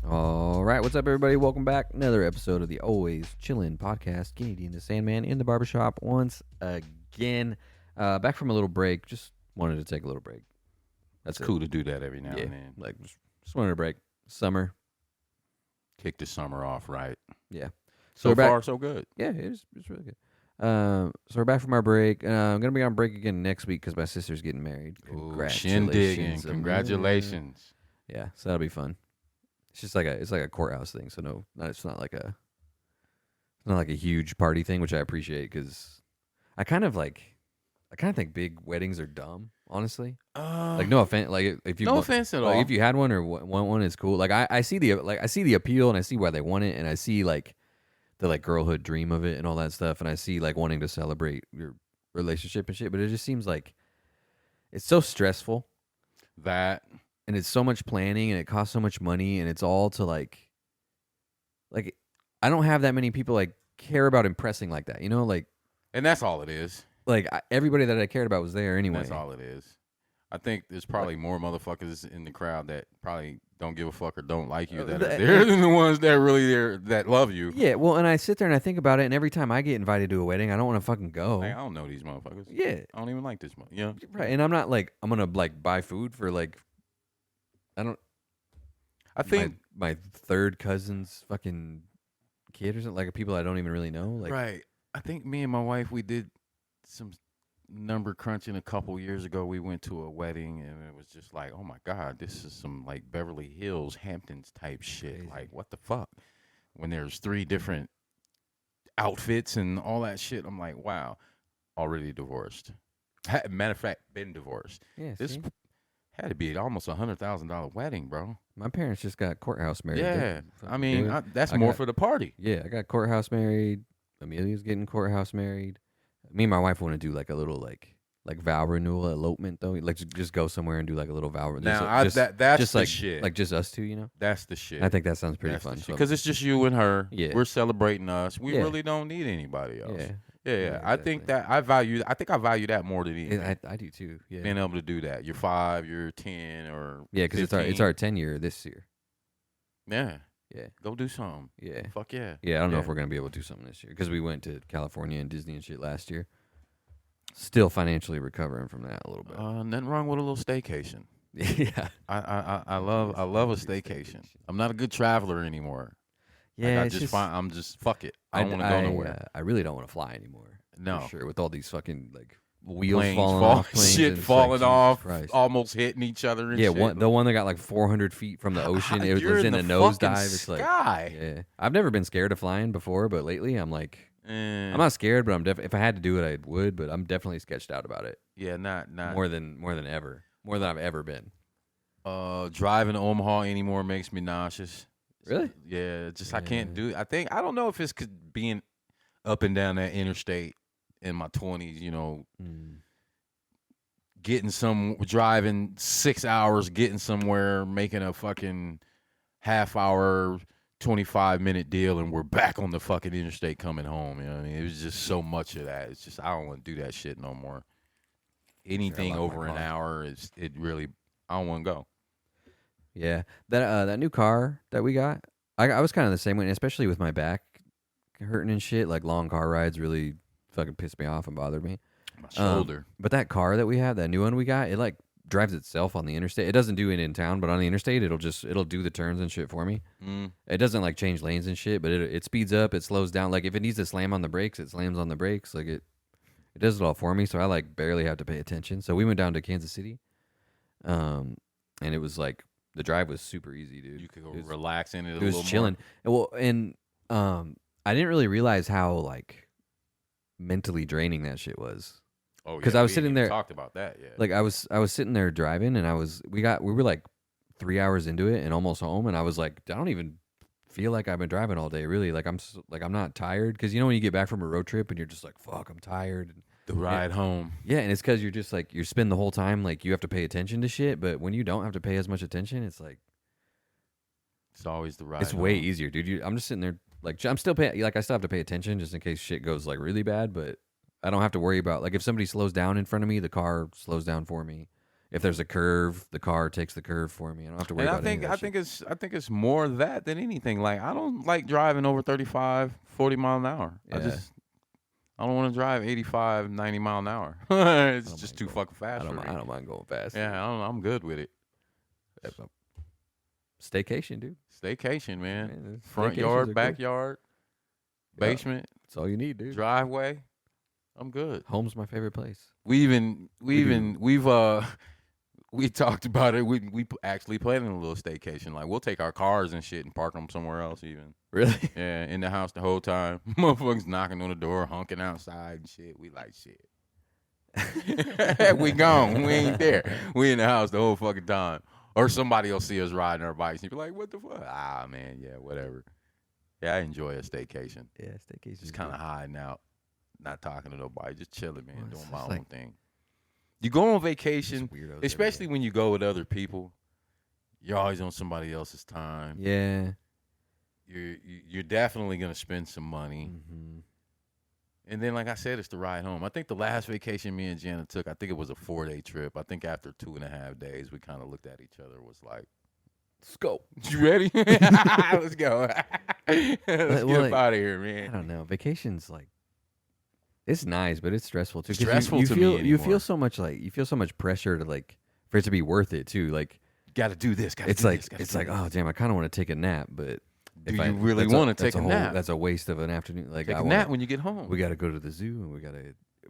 All right, what's up, everybody? Welcome back. Another episode of the Always Chillin' Podcast. Kenny D and the Sandman in the barbershop once again. Back from a little break. Just wanted to take a little break. That's cool to do that every now and then. Like, just wanted a break. Summer. Kick the summer off right. Yeah. So far, so good. Yeah, it's really good. So we're back from our break. I'm going to be on break again next week because my sister's getting married. Congratulations. Congratulations. Yeah, so that'll be fun. It's just like a courthouse thing, so it's not like a huge party thing, which I appreciate because I kind of think big weddings are dumb, honestly. Like no offense, like if you no offense at all. If you had one or want one, it's cool. Like I see the appeal and I see why they want it, and I see like the like girlhood dream of it and all that stuff, and I see like wanting to celebrate your relationship and shit. But it just seems like it's so stressful. And it's so much planning, and it costs so much money, and it's all to like I don't have that many people like care about impressing like that, you know, like. And that's all it is. Like everybody that I cared about was there anyway. That's all it is. I think there's probably more motherfuckers in the crowd that probably don't give a fuck or don't like you that are there than the ones that are really there that love you. Yeah, well, and I sit there and I think about it, and every time I get invited to a wedding, I don't want to fucking go. Like, I don't know these motherfuckers. Yeah, I don't even like this one. Yeah, right. And I'm not like I'm gonna like buy food for like. I think my third cousin's fucking kid or something, like people I don't even really know. Like, right. I think me and my wife, we did some number crunching a couple years ago. We went to a wedding, and it was just like, oh my God, this is some like Beverly Hills, Hamptons type shit. Crazy. Like, what the fuck? When there's 3 different outfits and all that shit, I'm like, wow, already divorced. Matter of fact, been divorced. Yeah, this had to be almost $100,000 wedding, bro. My parents just got courthouse married. Yeah, I mean, that's more for the party. Yeah, I got courthouse married. Amelia's getting courthouse married. Me and my wife want to do like a little like vow renewal elopement though. Like just go somewhere and do like a little vow. Now that's just the like shit. Like just us two, you know. That's the shit. I think that sounds pretty fun because it's just you and her. Yeah, we're celebrating us. We really don't need anybody else. Yeah. Yeah. Exactly. I think that I value that more than anything. I do too. Yeah, being able to do that. You're 5, you're 10, or because it's our 10-year this year. Yeah. Yeah. Go do something. Yeah. Fuck yeah. Yeah, I don't know if we're going to be able to do something this year because we went to California and Disney and shit last year. Still financially recovering from that a little bit. Nothing wrong with a little staycation. Yeah. I love a staycation. I'm not a good traveler anymore. Yeah, like I'm just fuck it. I don't want to go nowhere. I really don't want to fly anymore. No. For sure, with all these fucking like wheels planes falling off, shit falling off, almost hitting each other. And shit. The one that got like 400 feet from the ocean. It was in a nosedive. It's like, yeah. I've never been scared of flying before, but lately I'm like, I'm not scared, but I'm if I had to do it, I would. But I'm definitely sketched out about it. Yeah, not more than ever, more than I've ever been. Driving to Omaha anymore makes me nauseous. Really? Yeah, I can't do it. I don't know if it's 'cause being up and down that interstate in my 20s, you know, driving 6 hours, getting somewhere, making a fucking half-hour, 25-minute deal, and we're back on the fucking interstate coming home. You know what I mean? It was just so much of that. It's just I don't want to do that shit no more. Anything over an hour I don't want to go. Yeah, that new car that we got, I was kind of the same way, especially with my back hurting and shit. Like long car rides really fucking pissed me off and bothered me. My shoulder. But that car that we have, that new one we got, it like drives itself on the interstate. It doesn't do it in town, but on the interstate, it'll do the turns and shit for me. It doesn't like change lanes and shit, but it speeds up, it slows down. Like if it needs to slam on the brakes, it slams on the brakes. Like it does it all for me. So I like barely have to pay attention. So we went down to Kansas City, and it was like. The drive was super easy, dude. You could go relax in it. It was chilling. Well, and I didn't really realize how like mentally draining that shit was. Oh, because I was sitting there. Talked about that, yeah. Like I was sitting there driving, and we were like 3 hours into it and almost home, and I was like, I don't even feel like I've been driving all day, really. Like I'm not tired, because you know when you get back from a road trip and you're just like, fuck, I'm tired. And, the ride home. Yeah, and it's because you're just like, you spend the whole time like you have to pay attention to shit, but when you don't have to pay as much attention, it's like it's always the ride. It's way easier, dude. I'm just sitting there like I'm still paying, like I still have to pay attention just in case shit goes like really bad, but I don't have to worry about like if somebody slows down in front of me, the car slows down for me. If there's a curve, the car takes the curve for me. I don't have to worry And about any of that I think it's more that than anything. Like I don't like driving over 35, 40 mile an hour. Yeah. I don't want to drive 85, 90 mile an hour. It's don't just mind too going- fucking fast for me. I don't mind going fast. Yeah, I'm good with it. Staycation, dude. Staycation, man. Man, Front staycations are yard, cool. backyard, basement, That's all you need, dude. driveway. I'm good. Home's my favorite place. We talked about it. We actually planning a little staycation. Like we'll take our cars and shit and park them somewhere else. Even Really? yeah, in the house the whole time. Motherfuckers knocking on the door, honking outside and shit. We like shit. We gone. We ain't there. We in the house the whole fucking time. Or somebody will see us riding our bikes and be like, "What the fuck?" Ah, man, yeah, whatever. Yeah, I enjoy a staycation. Yeah, staycation. Just kind of hiding out, not talking to nobody, just chilling, man, Well, it's doing my just own like- thing. You go on vacation, weirdos. especially when you go with other people. You're always on somebody else's time. Yeah. You're definitely gonna spend some money. Mm-hmm. And then, like I said, it's the ride home. I think the last vacation me and Jana took, I think it was a 4-day trip. I think after 2.5 days, we kind of looked at each other, was like, Let's go. "You ready? Let's go. Let's Well, get like, up out of here, I man." don't know. Vacation's like, it's nice, but it's stressful too. 'Cause Stressful you to feel, me You anymore. feel so much pressure to like for it to be worth it too. Like Got to do this. Got to it's do like this. gotta it's do like this. oh damn, I kind of want to take a nap, but Do if I you really that's want to that's take a whole- nap? That's a waste of an afternoon. Like Take I a wanna- nap when you get home. we got to go to the zoo and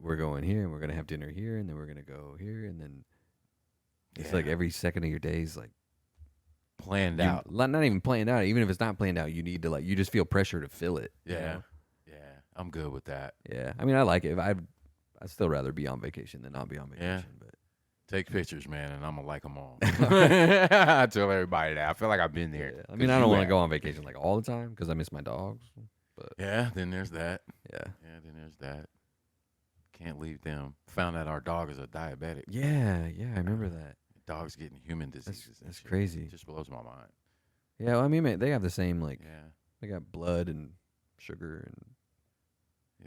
we're going here and we're gonna have dinner here and then we're gonna go here and then it's like Yeah. every second of your day is like planned you- out. not even planned out. Even if it's not planned out, you need to like you just feel pressure to fill it. you Yeah. know? Yeah. I'm good with that. Yeah. I mean, I like it. I'd still rather be on vacation than not be on Yeah. vacation. But Take pictures, man, and I'm gonna like them all. I tell everybody that. I feel like I've been there. yeah. I mean, I don't want to go on vacation like all the time because I miss my dogs. Yeah, then there's that. Yeah. Yeah, then there's that. Can't leave them. Found out our dog is a diabetic. Yeah. Yeah. I remember that. Dog's getting human diseases. and That's shit. crazy. It just blows my mind. Yeah. Well, I mean, they have the same like Yeah. they got blood and sugar and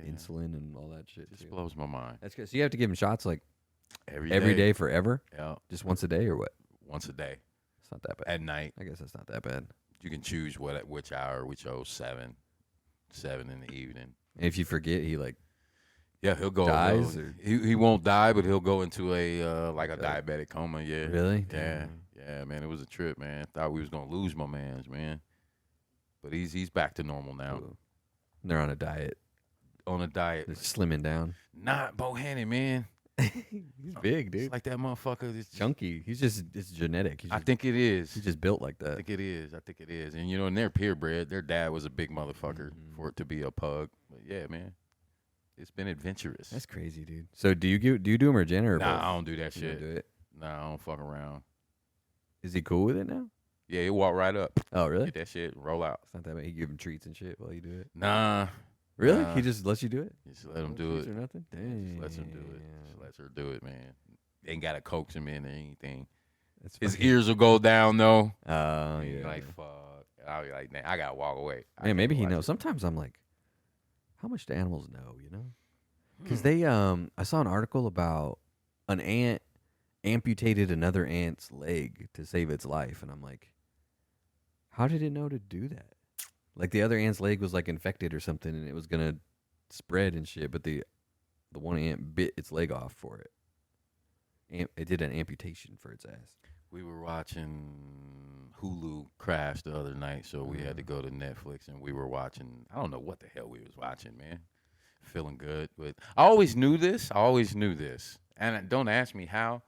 Yeah. insulin and all that shit. Just too. blows my mind. That's good. So you have to give them shots like Every every day forever, Yeah. just once a day or what? Once a day. It's not that bad. At night. I guess that's not that bad. You can choose which hour. We chose 7 in the evening. And if you forget, he like Yeah, he'll go. Dies, he'll- or- he won't die, but he'll go into a like a Okay. diabetic coma. Yeah. really. Yeah, Damn. yeah, man. It was a trip, man. Thought we was gonna lose my man's, man. But he's back to normal now. Ooh. And they're on a diet. On a diet. They're slimming down. Not Bohannon, man. He's big, dude. It's like that motherfucker. It's Chunky. It's genetic. I think it is. he's just built like I that. think it is. I think it is. And you know, and they're purebred. Their dad was a big motherfucker Mhm. for it to be a pug. But yeah, man. It's been adventurous. That's crazy, dude. So do you do them or Jenna or Nah, both? I don't do that You don't shit. do it. Nah, I don't fuck around. Is he cool with it now? Yeah, he walk right up. Oh, really? Get that shit, roll out. It's not that bad. He give him treats and shit while you do it. Nah. Really? Nah. He just lets you do it? Just let him No do treats it. or nothing? Yeah, Dang. just lets him do it. Just lets her do it, man. Ain't got to coax him in or anything. That's His fucking- ears will go down though. Oh, And he yeah. like fuck. And I'll be like, nah, I gotta walk away. I Man, can't maybe he watch knows. it. Sometimes I'm like, how much do animals know, you know? Hmm. Because they, I saw an article about an ant amputated another ant's leg to save its life. And I'm like, how did it know to do that? Like the other ant's leg was like infected or something and it was going to spread and shit. But the one ant bit its leg off for it. It did an amputation for its ass. We were watching Hulu crash the other night, so we had to go to Netflix and we were watching. I don't know what the hell we was watching, man. Feeling good, but I always knew this. And don't ask me how.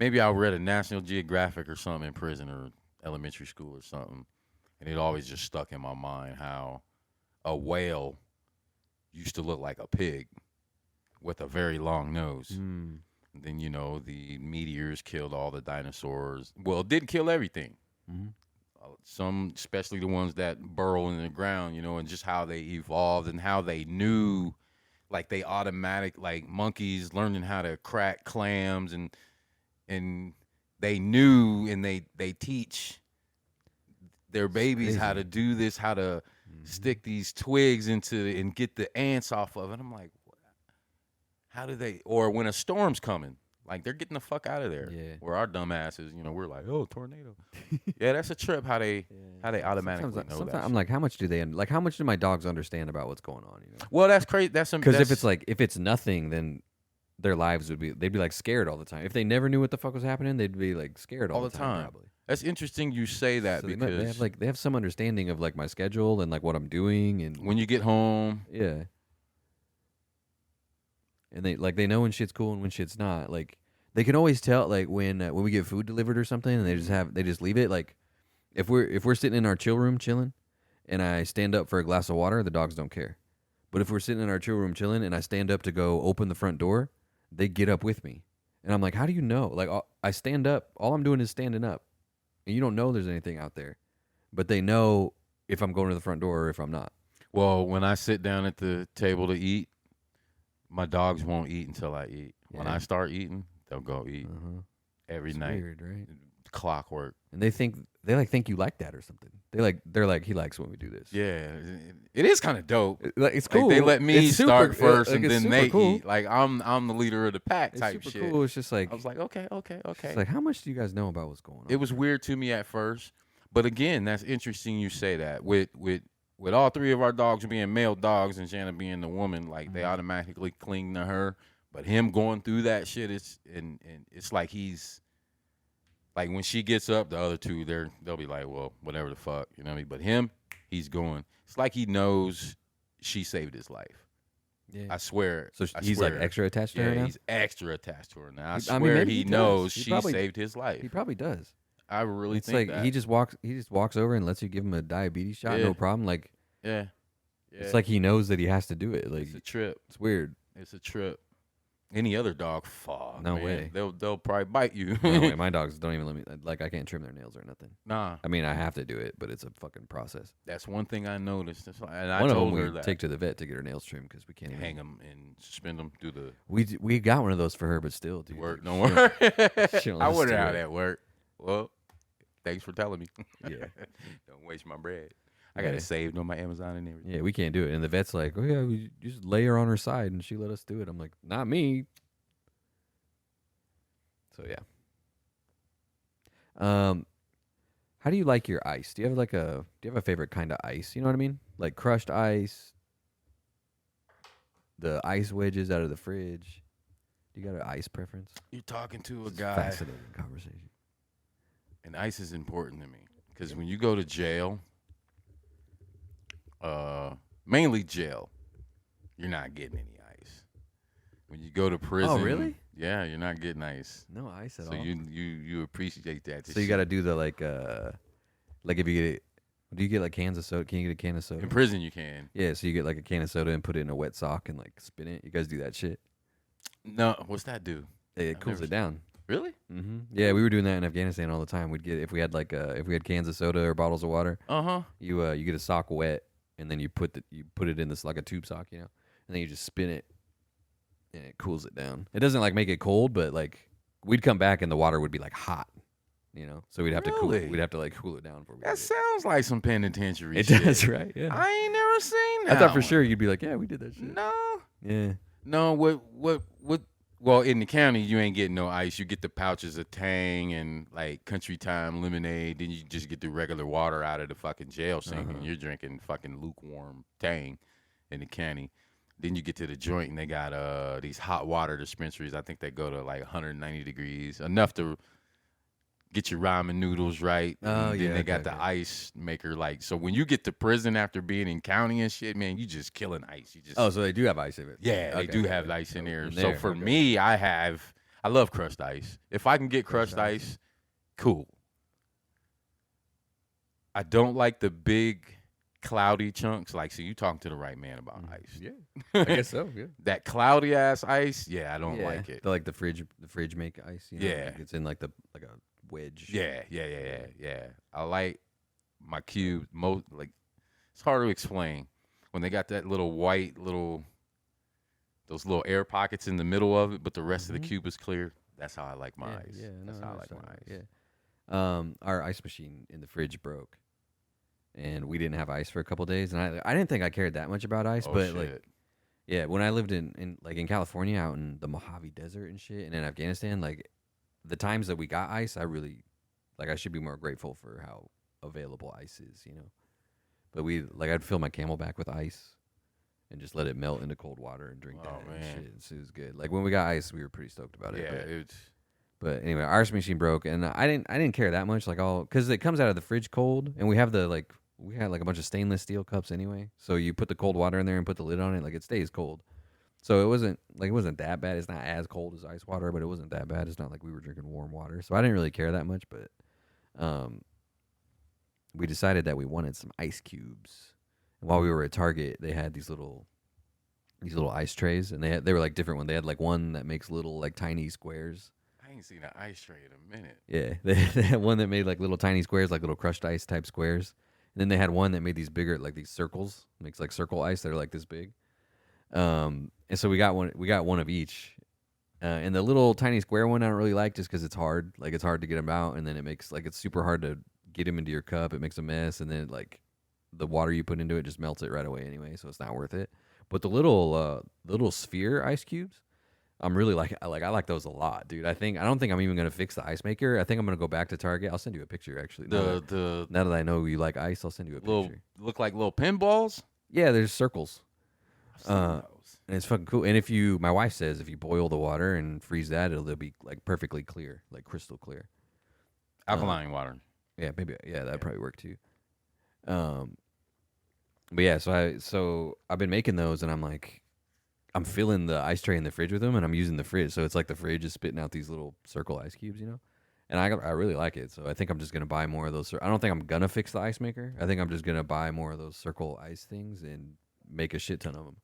Maybe I read a National Geographic or something in prison or elementary school or something, and it always just stuck in my mind how a whale used to look like a pig with a very long nose. Mm. Then, you know, the meteors killed all the dinosaurs. Well, it didn't kill everything. Mm-hmm. Some, especially the ones that burrow in the ground, you know, and just how they evolved and how they knew, like they automatic, like monkeys learning how to crack clams and they knew and they teach their babies how to do this, how to stick these twigs into and get the ants off of it. I'm like, how do they? Or when a storm's coming, Like they're getting the fuck out of there. Yeah. Where our dumbasses, we're like, oh, tornado. Yeah, that's a trip. How they automatically know Sometimes that. I'm like, how much do they like? How much do my dogs understand about what's going on? Well, that's crazy. Because if it's nothing, then their lives they'd be like scared all the time. If they never knew what the fuck was happening, they'd be like scared all the time. Probably. That's interesting you say that So because they have some understanding of like my schedule and like what I'm doing and when you get home, yeah. And they know when shit's cool and when shit's not. Like they can always tell like when we get food delivered or something and they just leave it. Like if we're sitting in our chill room chilling and I stand up for a glass of water, the dogs don't care. But if we're sitting in our chill room chilling and I stand up to go open the front door, they get up with me. And I'm like, how do you know? Like I stand up, all I'm doing is standing up. And you don't know there's anything out there. But they know if I'm going to the front door or if I'm not. Well, when I sit down at the table to eat, my dogs won't eat until I eat. Yeah. When I start eating, they'll go eat every night. Weird, right? Clockwork. And they think you like that or something. They're like he likes when we do this. Yeah, it is kind of dope. It's cool. Like they let me start first and then they cool. eat. Like I'm the leader of the pack type super shit. Cool. It's just like I was like, okay. It's like how much do you guys know about what's going on? It was weird to me at first, but again, that's interesting you say that with all three of our dogs being male dogs and Shanna being the woman, like they automatically cling to her. But him going through that shit, it's like he's like when she gets up, the other two they'll be like, well, whatever the fuck, you know what I mean? But him, he's going. It's like he knows she saved his life. Yeah. I swear. So he's like extra attached to her now? He's extra attached to her now. I swear he knows she saved his life. He probably does. I really it's think like that. He just walks over and lets you give him a diabetes shot, no problem. Like it's like he knows that he has to do it. Like it's a trip. It's weird. It's a trip. Any other dog, fuck. No man. way. They'll probably bite you. No way. My dogs don't even let me. Like I can't trim their nails or nothing. Nah. I mean I have to do it, but it's a fucking process. That's one thing I noticed. And I told her that. Take to the vet to get her nails trimmed because we can't hang them and suspend them through the. We got one of those for her, but still, dude. Work. Don't work. I wonder how that worked. Well, thanks for telling me. Yeah. Don't waste my bread. I got it saved on my Amazon and everything. Yeah, we can't do it. And the vet's like, oh, yeah, we just lay her on her side, and she let us do it. I'm like, not me. So, yeah. How do you like your ice? Do you have a favorite kind of ice? You know what I mean? Like crushed ice, the ice wedges out of the fridge. Do you got an ice preference? You're talking to a guy. Fascinating conversation. And ice is important to me because when you go to jail, mainly jail, you're not getting any ice. When you go to prison, oh really? Yeah, you're not getting ice. No ice at all. So you appreciate that. So you got to do the like if you get, do you get like cans of soda? Can you get a can of soda? In prison, you can. Yeah, so you get like a can of soda and put it in a wet sock and like spin it. You guys do that shit? No, what's that do? It cools it down. Really? Mm-hmm. Yeah, we were doing that in Afghanistan all the time. We'd get if we had cans of soda or bottles of water. You get a sock wet and then you put it in this like a tube sock, and then you just spin it and it cools it down. It doesn't like make it cold, but like we'd come back and the water would be like hot, So we'd have to cool it down for. That sounds like some penitentiary. It shit. does, right? Yeah. I ain't never seen that. I thought for sure you'd be like, yeah, we did that shit. No. Yeah. No. What? Well, in the county, you ain't getting no ice. You get the pouches of Tang and like Country Time lemonade. Then you just get the regular water out of the fucking jail sink, and you're drinking fucking lukewarm Tang in the county. Then you get to the joint, and they got these hot water dispensaries. I think they go to like 190 degrees, enough to get your ramen noodles right. Oh, and then they got the ice maker. Like, so when you get to prison after being in county and shit, man, you just killing ice. You just so they do have ice in it. Yeah, they do have ice in there. So for me, I love crushed ice. If I can get crushed ice, cool. I don't like the big cloudy chunks. Like, so you talking to the right man about ice. Yeah, I guess so. Yeah, that cloudy ass ice. Yeah, I don't like it. Like the fridge make ice. Yeah, like it's in like a wedge. Yeah. I like my cube. It's hard to explain when they got that little white those little air pockets in the middle of it, but the rest of the cube is clear. That's how I like my ice. Yeah, that's how I like my ice. Yeah. Our ice machine in the fridge broke, and we didn't have ice for a couple days, and I didn't think I cared that much about ice, but shit. Yeah, when I lived in California, out in the Mojave Desert and shit, and in Afghanistan, like the times that we got ice, I really like. I should be more grateful for how available ice is, you know. But I'd fill my Camelback with ice and just let it melt into cold water and drink that. And man. shit. So it was good. Like when we got ice, we were pretty stoked about it. Yeah, But, it's but anyway, our ice machine broke, and I didn't care that much. Like all because it comes out of the fridge cold, and we had like a bunch of stainless steel cups anyway. So you put the cold water in there and put the lid on it, like it stays cold. So it wasn't that bad. It's not as cold as ice water, but it wasn't that bad. It's not like we were drinking warm water. So I didn't really care that much, but um we decided that we wanted some ice cubes. And while we were at Target, they had these little ice trays, and they were like different ones. They had like one that makes little like tiny squares. I ain't seen an ice tray in a minute. Yeah, they had one that made like little tiny squares, like little crushed ice type squares. And then they had one that made these bigger, like these circles, makes like circle ice that are like this big. And so we got one of each. And the little tiny square one I don't really like just because it's hard. Like it's hard to get them out, and then it makes like it's super hard to get them into your cup. It makes a mess, and then like the water you put into it just melts it right away anyway, so it's not worth it. But the little sphere ice cubes, I'm really I like those a lot, dude. I don't think I'm even gonna fix the ice maker. I think I'm gonna go back to Target. I'll send you a picture actually. Now that I know you like ice, I'll send you a little picture. look like little pinballs. Yeah, there's circles. I've seen those. And it's fucking cool. And my wife says if you boil the water and freeze that, they'll be like perfectly clear, like crystal clear. Alkaline water. Yeah, maybe. Yeah, that'd probably work too. But yeah, so I've been making those, and I'm filling the ice tray in the fridge with them, and I'm using the fridge, so it's like the fridge is spitting out these little circle ice cubes, you know. And I really like it, so I think I'm just gonna buy more of those. I don't think I'm gonna fix the ice maker. I think I'm just gonna buy more of those circle ice things and make a shit ton of them.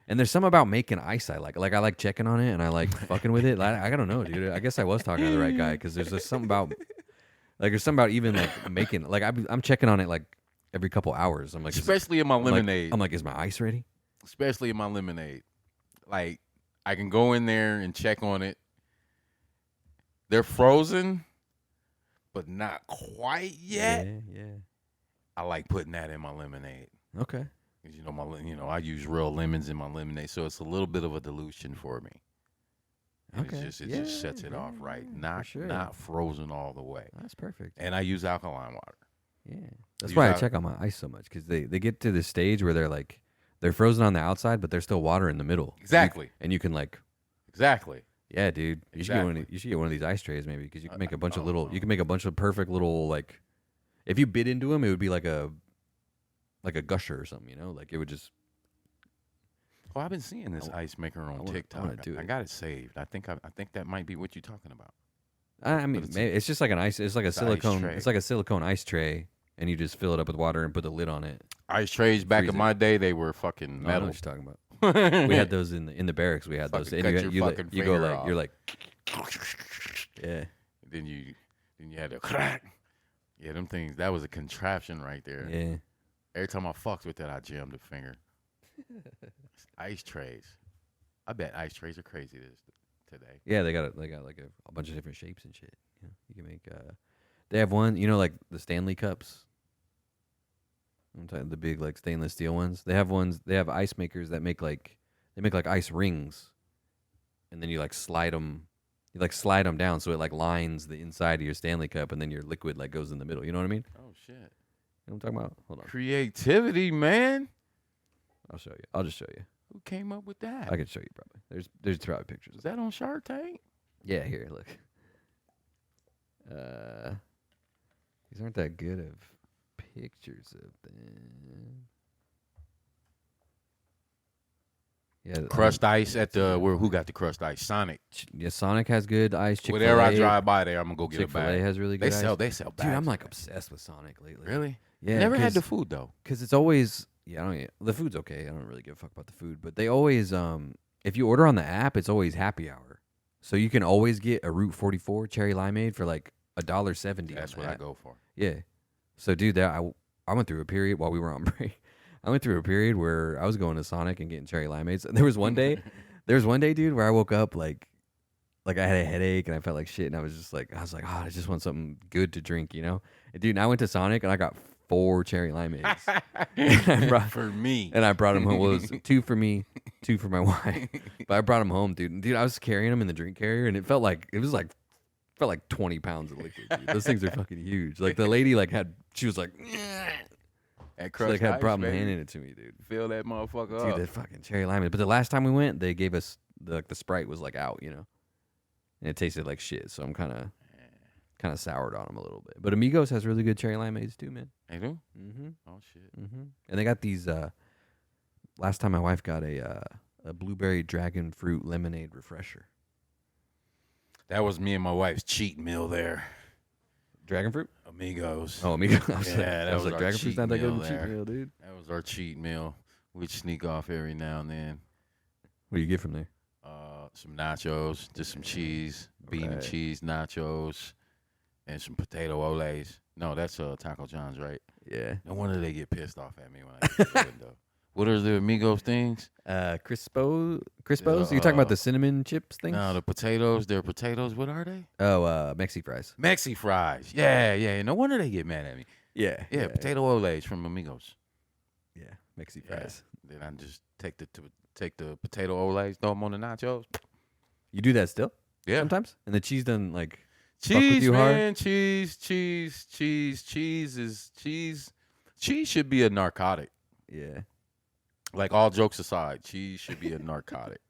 And there's something about making ice I like. Like I like checking on it, and I like fucking with it. I don't know, dude. I guess I was talking to the right guy because there's just something about even like making like I'm checking on it like every couple hours. I'm like, especially in my lemonade. I'm like, is my ice ready? Especially in my lemonade. Like I can go in there and check on it. They're frozen, but not quite yet. Yeah. I like putting that in my lemonade. Okay. I use real lemons in my lemonade, so it's a little bit of a dilution for me. And Okay. It just sets it off right. Not frozen all the way. That's perfect. And I use alkaline water. Yeah. That's why I check on my ice so much, because they get to this stage where they're frozen on the outside, but there's still water in the middle. Exactly. And you can Exactly. yeah, dude. You should get one of these ice trays maybe, because you can make a bunch of perfect little like. If you bit into them, it would be like a gusher or something, you know? Like it would just. Well, I've been seeing this ice maker on TikTok. I got it saved. I think that might be what you're talking about. I mean, it's just like an ice. It's like a silicone. It's like a silicone ice tray, and you just fill it up with water and put the lid on it. Ice trays back in my day, they were fucking metal. I know what you're talking about. We had those in the barracks. We had those. And you go like you're like. Yeah. Then you had to crack. Yeah, them things. That was a contraption right there. Yeah. Every time I fucked with that, I jammed a finger. Ice trays. I bet ice trays are crazy today. Yeah, they got like a bunch of different shapes and shit. You know, you can make. They have one, like the Stanley cups. I'm talking the big like stainless steel ones. They have ones. They have ice makers that make like ice rings, and then you like slide them. You like slide them down so it like lines the inside of your Stanley cup, and then your liquid like goes in the middle. You know what I mean? Oh shit! You know what I'm talking about? Hold on. Creativity, man. I'll show you. I'll just show you. Who came up with that? I can show you probably. There's probably pictures. Is that on Shark Tank? Yeah, here, look. These aren't that good of pictures of them. Yeah, crushed ice at the who got the crushed ice? Sonic. Yeah, Sonic has good ice. Chick-fil-A, whenever I drive by there, I'm gonna go get a bag. Chick-fil-A has really good ice. They sell bags. Dude, I'm like obsessed with Sonic lately. Really? Yeah. Never had the food though. Because it's always the food's okay. I don't really give a fuck about the food, but they always if you order on the app, it's always happy hour, so you can always get a Route 44 cherry limeade for like $1.70. That's what I go for. Yeah. So dude, I went through a period while we were on break. I went through a period where I was going to Sonic and getting cherry limeades. There was one day, dude, where I woke up like I had a headache and I felt like shit, and I was like, oh, I just want something good to drink, you know? And dude, and I went to Sonic and I got 4 cherry limeades. For me. And I brought them home. Well, it was 2 for me, 2 for my wife. But I brought them home, dude. Dude, I was carrying them in the drink carrier, and it felt like 20 pounds of liquid. Dude. Those things are fucking huge. Like the lady, she was like, And she like crushed had ice, problem baby. handing it to me, dude. Fill that motherfucker Dude, up. that fucking cherry lime. But the last time we went, they gave us the Sprite was like out, and it tasted like shit. So I'm kind of soured on them a little bit. But Amigos has really good cherry limeades too, man. They do? Mm-hmm. Oh, shit. Mm-hmm. And they got these. Last time my wife got a blueberry dragon fruit lemonade refresher. That was me and my wife's cheat meal there. Dragon fruit? Amigos. Oh, Amigos. I was Yeah, like, that I was was like our dragon fruit's cheat not that good meal of a cheat there. meal, dude. That was our cheat meal. We'd sneak off every now and then. What do you get from there? Some nachos, just some cheese, bean and Right. cheese nachos, and some potato olays. No, that's Taco John's, right? Yeah. No wonder they get pissed off at me when I get to the window. What are the Amigos things? Crispos? You talking about the cinnamon chips things? No, the potatoes. They're potatoes. What are they? Oh, Mexi fries. Mexi fries. Yeah. No wonder they get mad at me. Yeah. Yeah, potato olays from Amigos. Yeah. Mexi Yeah. fries. Then I just take the potato olays, throw them on the nachos. You do that still? Yeah. Sometimes? And the cheese doesn't fuck with Cheese, you hard? man. Cheese should be a narcotic. Yeah. Like, all jokes aside, cheese should be a narcotic.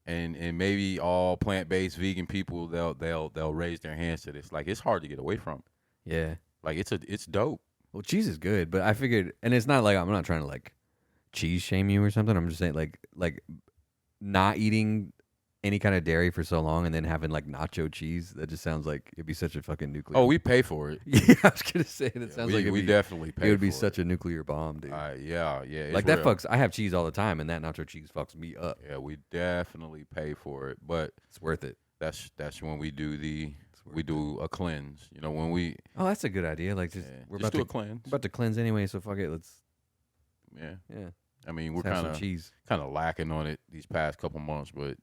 And maybe all plant-based vegan people, they'll raise their hands to this. Like, it's hard to get away from. Yeah. Like, it's dope. Well, cheese is good, but I figured, and it's not like I'm not trying to cheese shame you or something. I'm just saying like not eating any kind of dairy for so long and then having nacho cheese. That just sounds like it'd be such a fucking nuclear. Oh, we pay for it. yeah, I was gonna say that sounds like we definitely pay. it would be for such a nuclear bomb, dude. yeah. It's Like that real. fucks. I have cheese all the time, and that nacho cheese fucks me up. Yeah, we definitely pay for it, but It's worth it. that's when we do worth we do a cleanse. You know, when we Oh, that's a good idea. Like we're just about do to a cleanse. about to cleanse anyway, so fuck it. Let's Yeah, yeah. I mean, we're Let's have kind some cheese. of lacking on it these past couple months, but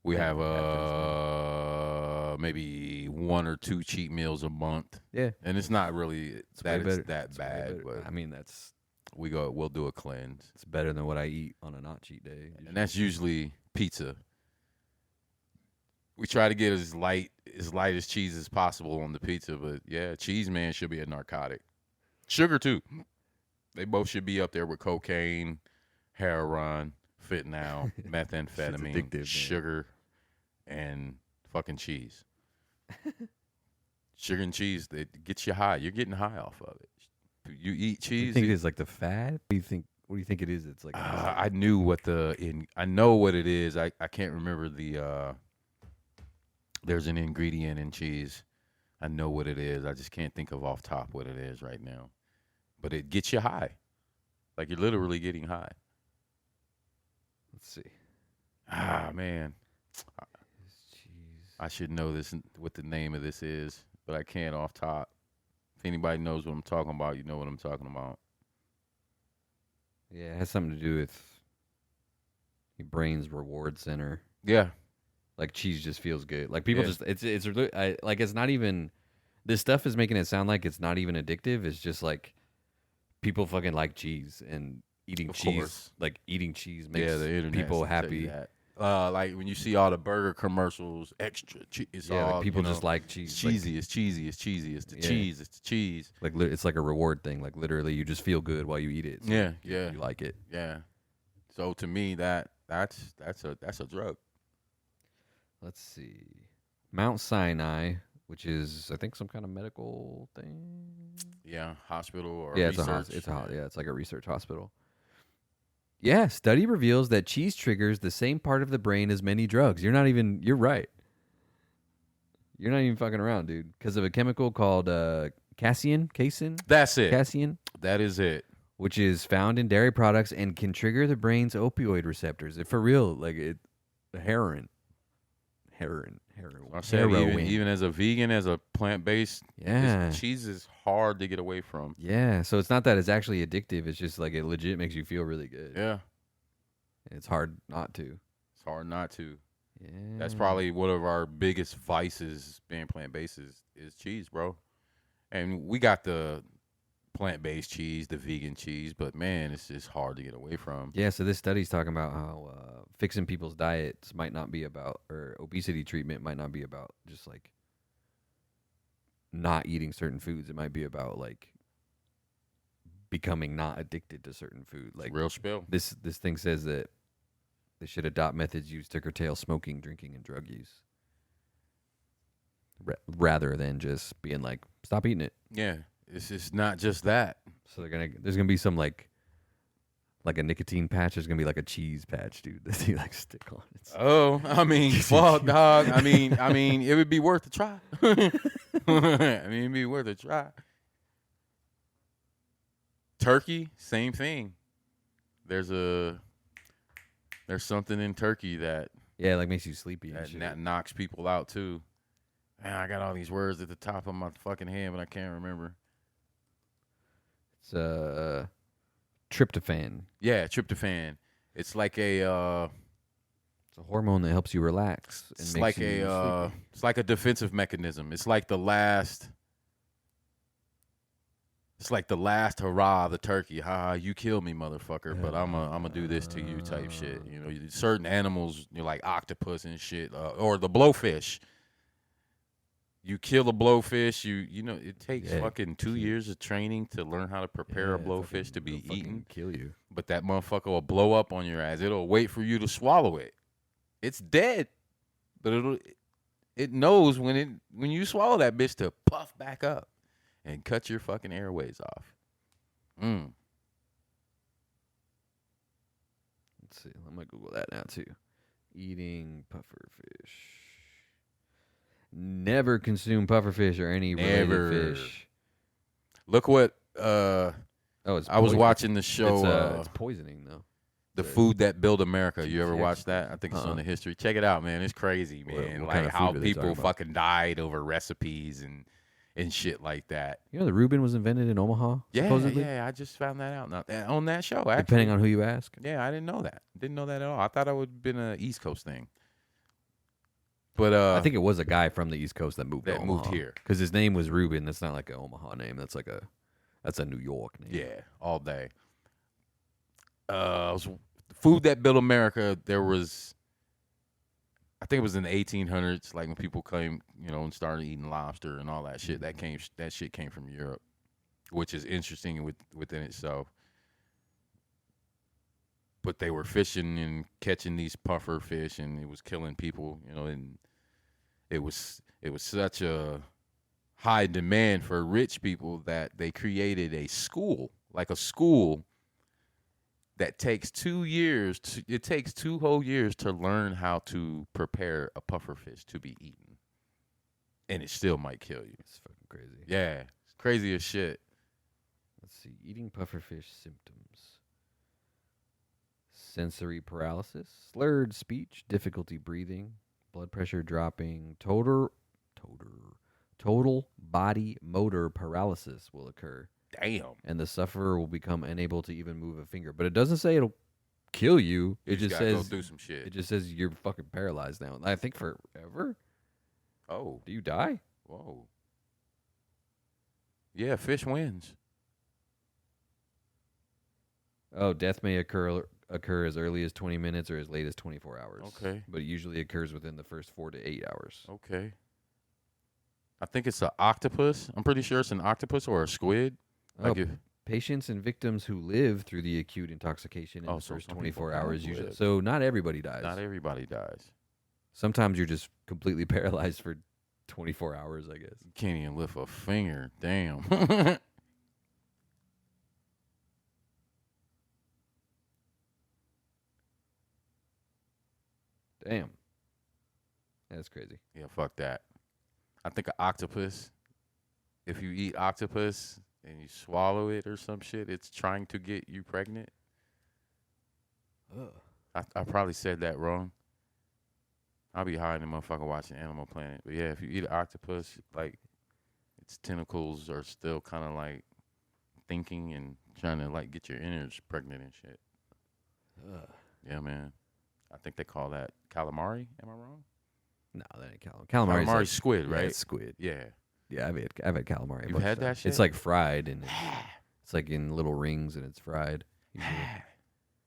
we Yeah, have yeah, maybe 1 or 2 cheat meals a month, Yeah, and it's not really way that better. that It's way bad. better. But I mean, that's we'll do a cleanse, it's better than what I eat on a not cheat day. and that's usually pizza. We try to get as light as cheese as possible on the pizza, but yeah, cheese, man, should be a narcotic. Sugar too. They both should be up there with cocaine, heroin, fentanyl, methamphetamine, addictive, man. sugar, and fucking cheese. Sugar and cheese, it gets you high. You're getting high off of it. You eat Do you cheese. think it is like the fat? What do you think it is? It's like I knew I know what it is. I can't remember there's an ingredient in cheese. I know what it is. I just can't think of off top what it is right now. But it gets you high. Like, you're literally getting high. let's see. Ah, man. Cheese. I should know what the name of this is, but I can't off top. If anybody knows what I'm talking about, you know what I'm talking about. Yeah, it has something to do with your brain's reward center. Yeah. Like cheese just feels good. Like people Yeah. just it's it's not even this stuff is making it sound like it's not even addictive. It's just like people fucking like cheese and eating Of cheese. course. Like eating cheese makes The internet people will tell you happy. that. Like when you see all the burger commercials, extra cheese. It's Yeah, all, like people you know, just like it's cheese. cheesy. It's cheesy. It's cheesy. It's the Yeah. cheese. It's the cheese. Like it's like a reward thing. Like literally, you just feel good while you eat it. So Yeah, you, yeah. you like it. Yeah. So to me, that's a drug. Let's see, Mount Sinai, which is I think some kind of medical thing. Yeah, hospital or Yeah, research. it's like a research hospital. Yeah, study reveals that cheese triggers the same part of the brain as many drugs. You're right. You're not even fucking around, dude. Because of a chemical called casein, That's it. casein, That is it. which is found in dairy products and can trigger the brain's opioid receptors. For real, like heroin. I said even as a vegan, as a plant-based, Yeah. cheese is hard to get away from. Yeah, so it's not that it's actually addictive. It's just like it legit makes you feel really good. Yeah, It's hard not to. it's hard not to. Yeah. That's probably one of our biggest vices being plant-based is cheese, bro. And we got the plant-based cheese, the vegan cheese, but man, it's just hard to get away from. Yeah, so this study's talking about how fixing people's diets might not be about, or obesity treatment might not be about just like not eating certain foods. It might be about like becoming not addicted to certain food. It's Like real spill. this thing says that they should adopt methods used to curtail smoking, drinking, and drug use, rather than just being like stop eating it. Yeah, it's not just that. So there's gonna be some like a nicotine patch. There's gonna be like a cheese patch, dude, that you like stick on. Oh, I mean, fuck, dog. I mean, it would be worth a try. It'd be worth a try. Turkey, same thing. There's something in turkey that Yeah, like makes you sleepy and shit. knocks people out too. Man, I got all these words at the top of my fucking head, but I can't remember. It's tryptophan. Yeah, tryptophan. It's like a It's a hormone that helps you relax. And it's makes like you a sleepy. it's like a defensive mechanism. It's like the last hurrah of the turkey. Ha, you kill me, motherfucker, but I'm gonna do this to you type shit. You know, certain animals, like octopus and shit, or the blowfish. You kill a blowfish, you know, it takes fucking 2 years of training to learn how to prepare a blowfish to be eaten. Kill you. But that motherfucker will blow up on your ass. It'll wait for you to swallow it. It's dead, but it knows when you swallow that bitch to puff back up and cut your fucking airways off. Let's see. I'm gonna Google that now too. Eating pufferfish. Never consume pufferfish or any related fish. Look what it's I was watching the show. It's poisoning though. The Food That Built America. You ever TTX. watch that? I think it's on the history. Check it out, man. It's crazy, man. what like kind of how food are they people talking about? fucking died over recipes and shit like that. You know the Reuben was invented in Omaha. Supposedly? Yeah. I just found that out on that show. Actually. Depending on who you ask. Yeah, I didn't know that. Didn't know that at all. I thought it would have been an East Coast thing. But I think it was a guy from the East Coast that moved here because his name was Reuben. That's not like an Omaha name. That's a New York name. Yeah, all day. Food That Built America. There was, I think it was in the 1800s, like when people came, and started eating lobster and all that shit. That shit came from Europe, which is interesting within itself. But they were fishing and catching these puffer fish, and it was killing people, and it was such a high demand for rich people that they created a school that takes 2 years. It takes 2 whole years to learn how to prepare a puffer fish to be eaten, and it still might kill you. It's fucking crazy. Yeah, it's crazy as shit. Let's see. Eating pufferfish symptoms. Sensory paralysis, slurred speech, difficulty breathing, blood pressure dropping, total body motor paralysis will occur. Damn. And the sufferer will become unable to even move a finger. But it doesn't say it'll kill you. It just gotta says go do some shit. It just says you're fucking paralyzed now. I think forever. Oh. Do you die? Whoa. Yeah, fish wins. Oh, death may occur as early as 20 minutes or as late as 24 hours. Okay. But it usually occurs within the first 4 to 8 hours. Okay. I think it's an octopus. I'm pretty sure it's an octopus or a squid. Patients and victims who live through the acute intoxication in the so first some 24 people hours don't usually. live. So not everybody dies. Not everybody dies. Sometimes you're just completely paralyzed for 24 hours, I guess. You can't even lift a finger. Damn. Damn. That's crazy. Yeah, fuck that. I think an octopus, if you eat octopus and you swallow it or some shit, it's trying to get you pregnant. Ugh. I probably said that wrong. I'll be high in the motherfucker watching Animal Planet. But yeah, if you eat an octopus, like, its tentacles are still kind of like thinking and trying to like get your innards pregnant and shit. Ugh. Yeah, man. I think they call that calamari. Am I wrong? No, that ain't calamari. Calamari's squid, Yeah, right? it's squid. Yeah. Yeah, I've had calamari. A You've bunch had of that times. shit? It's like fried and it's like in little rings and it's fried. Usually.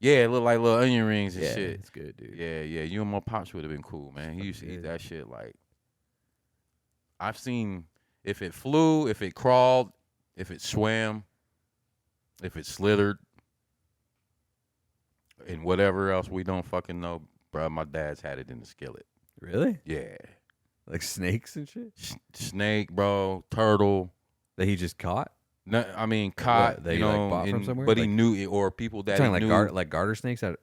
Yeah, it look like little onion rings and Yeah, shit. it's good, dude. Yeah, yeah. You and my pops would have been cool, man. He used to eat good. that shit like. I've seen if it flew, if it crawled, if it swam, if it slithered, and whatever else we don't fucking know, bro. My dad's had it in the skillet. Really? Yeah, Like snakes and shit snake, bro, turtle. that he just caught. No, I mean Like caught. what? That You he like know, bought from somewhere. but Like, he knew it, or people you're that talking he like knew. like garter snakes. No,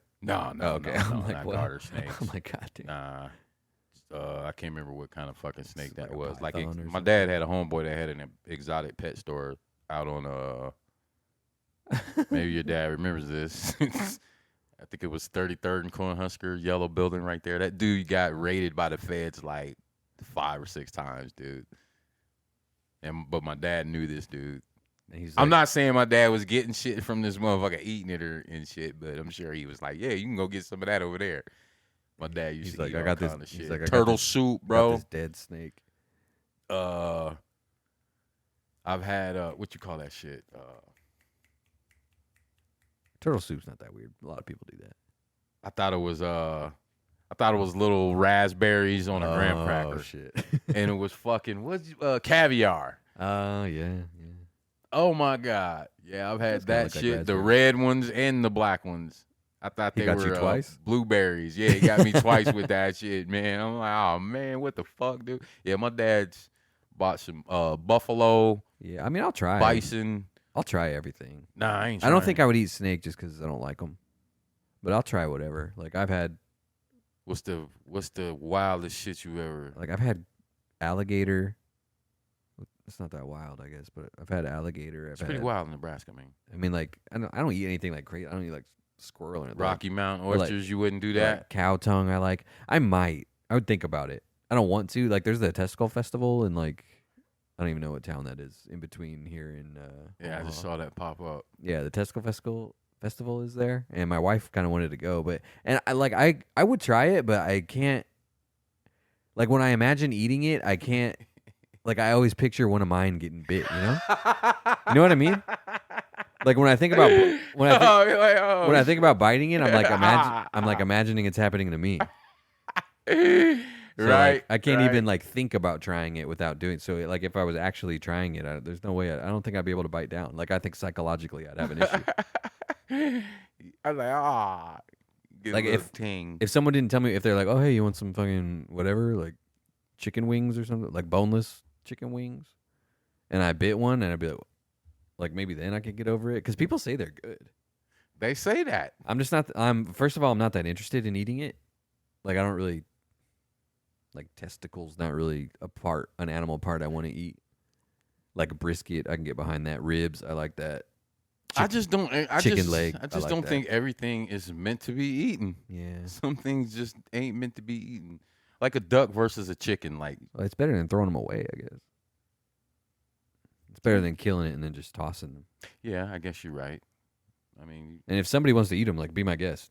Oh, okay. I'm like, not what? garter snakes. I'm like, God damn. Nah. I can't remember what kind of fucking snake that like a was. Like, python or my something. dad had a homeboy that had an exotic pet store out on maybe your dad remembers this. I think it was 33rd and Cornhusker, yellow building right there. That dude got raided by the feds like 5 or 6 times, dude. But my dad knew this dude. And he's I'm like, not saying my dad was getting shit from this motherfucker eating it and shit, but I'm sure he was like, yeah, you can go get some of that over there. My dad used he's to like, eat I all got this. kind of He's shit. like, I got Turtle this, soup, got bro. this dead snake. I've had what you call that shit? Turtle soup's not that weird. A lot of people do that. I thought it was little raspberries on a graham cracker. Oh shit. And it was fucking caviar. Oh yeah. Oh my god. Yeah, I've had Those kinda that look like shit. The raspberries. red ones and the black ones. I thought He they got were you twice? blueberries. Yeah, he got me twice with that shit, man. I'm like, oh man, what the fuck, dude? Yeah, my dad's bought some buffalo, Yeah, I mean, I'll try. bison. I'll try everything. Nah, I ain't. I don't trying. think I would eat snake just because I don't like them, but I'll try whatever. Like I've had What's the wildest shit you ever? alligator. It's not that wild, I guess, but I've had alligator. It's pretty wild in Nebraska, man. I mean, like I don't eat anything like crazy. I don't eat like squirrel or anything. Rocky Mountain like- oysters, you wouldn't do Like that. cow tongue. I would think about it. I don't want to. Like, there's the testicle festival, and like, I don't even know what town that is in between here and Yeah, I just Omaha. saw that pop up. Yeah, the testicle festival is there, and my wife kind of wanted to go, but I would try it, but I can't. Like when I imagine eating it, I can't. Like I always picture one of mine getting bit. You know what I mean? Like when I think about when I think about biting it, I'm like imagining it's happening to me. So, right. like, I can't right. even like think about trying it without doing so. Like if I was actually trying it, there's no way. I don't think I'd be able to bite down. Like I think psychologically I'd have an issue. I was like, get Like, a little ting. If someone didn't tell me, if they're like, oh hey, you want some fucking whatever, like chicken wings or something, like boneless chicken wings, and I bit one, and I'd be like maybe then I could get over it because people say they're good. They say that. I'm just not. First of all, I'm not that interested in eating it. Like I don't really. Like testicles, not really an animal part I want to eat. Like brisket, I can get behind that. Ribs, I like that. I just don't. Chicken leg, I I just like don't that. think everything is meant to be eaten. Yeah, Some things just ain't meant to be eaten. Like a duck versus a chicken. Like well, it's better than throwing them away, I guess. It's better than killing it and then just tossing them. yeah, I guess you're right. I mean, And if somebody wants to eat them, like be my guest.